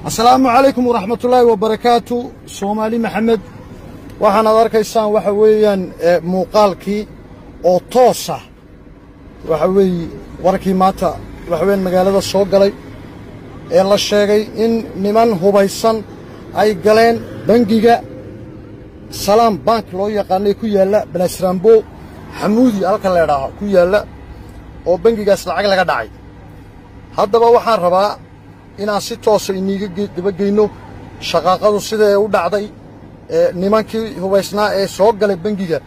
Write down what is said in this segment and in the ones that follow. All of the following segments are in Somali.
السلام عليكم ورحمة الله وبركاته. سومالي محمد waxaan arkaysaan waxa weeyaan muuqaalkii oo toos ah waxa weey warkii maanta waxa weyn magaalada soo galay ee la sheegay in niman hubaysan ay galeen bangiga Salaam Bank loo yaqaanay ku yaala Balasrambo Xamuudi halka leedahay ku yaala oo bangigaas lacag laga dhacay. haddaba waxaan rabaa inaan si toos ah iniga dibageyno shaqaaqadu sida ay u dhacday nimankii hubaysnaa ee soo galay bangiga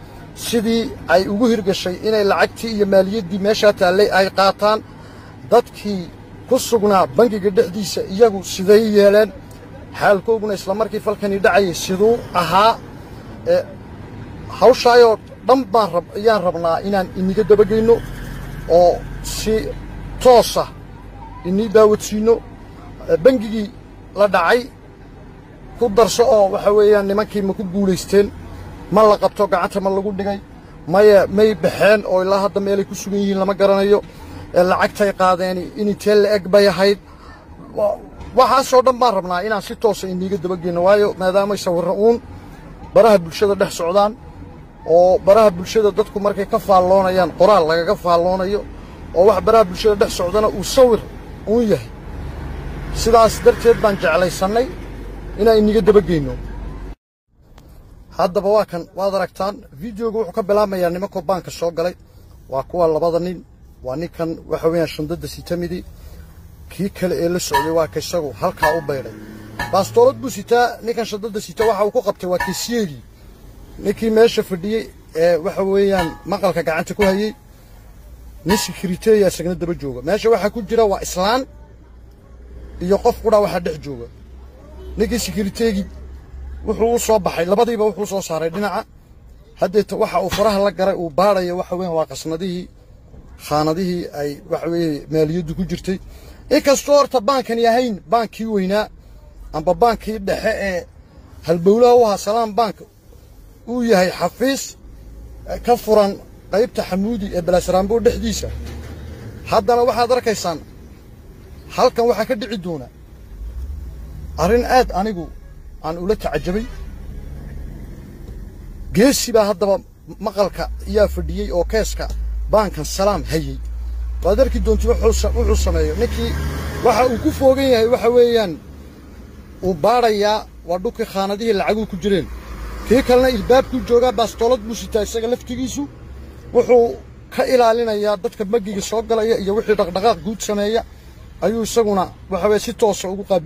sidii ay ugu hirgashay inay lacagtii iyo maaliyadii meesha taalay ay qaataan dadkii ku sugnaa bangiga dhexdiisa iyagu siday yeeleen xaalkooguna isla markii falkani dhacay sidoo ahaa hawshaayoo dhan baan rabnaa inaan iniga dabageyno oo si toos ah inii daawadsiino bangigii la dhacay ku darso oo waxa weeyaan nimankii ma ku guuleysteen ma la qabto gacanta ma lagu dhigay may baxeen oo ilaa hadda meel ay ku sugan yihiin lama garanayo lacagtay qaadeen in intee la eg bay ahayd waxa soo dhan baan rabnaa inaan si toos ah iniga dabageyno waayo maadaama ay sawiraan baraha bulshada dhex socdaan oo baraha bulshada dadku markay ka faalloonayaan qoraal lagaga faalloonayo oo wax baraha bulshada dhex socdana uu sawir uu yahay sidaas darteed baan jeclaysanay inaan iniga dabageyno. haddaba waa kan waad aragtaan fiidiyoga wuxuu ka bilaabmayaa nimanka banka soo galay waa kuwa labada nin waa ninkan waxa weeyaan shandada sitamidi kii kale ee la socday waa ka isagu halka u beeray baastoolad buu sitaa ninkan shandada sita waxa uu ku qabtay waa kiisiyegi ninkii meesha fadhiyay waxa weeyaan maqalka gacanta ku hayay nin secretary asagna daba jooga meesha waxa ku jira waa islaan iyo qof qura waxa dhex jooga ninkii secretary wuxuu soo baxay labadiiba wuxuu soo saaray dhinaca hadeeta waxa uu faraha la garay uu baarayo waxa weyn waa qasnadihii khaanadihii ay waxa weey maaliyadu ku jirtay inkastoo horta bankan yahayn bankii weynaa amba bankii dhexe ee halbowlaha u ahaa Salaam Bank uu yahay xafiis ka furan qaybta Xamuudi ee Balasrambo dhexdiisa. haddana waxaad arkaysaan halkan waxa ka dhici doona arrin aad anigu aan ula tacajabay geesi baa haddaba maqalka ayaa fadhiyay oo keeska bankan Salaam hayay waad arki doontii wuxuu sameeyo ninkii waxa uu ku foogan yahay waxa weeyaan uu baarayaa waa dhulkii khaanadihii lacagu ku jireen kii kalena ilbaabku jooga baastoolad buu sitaa isaga laftigiisu wuxuu ka ilaalinayaa dadka bangiga soo galaya iyo wixii dhaqdhaqaaq guud sameeya ayuu isaguna waxa weey si toos ah ugu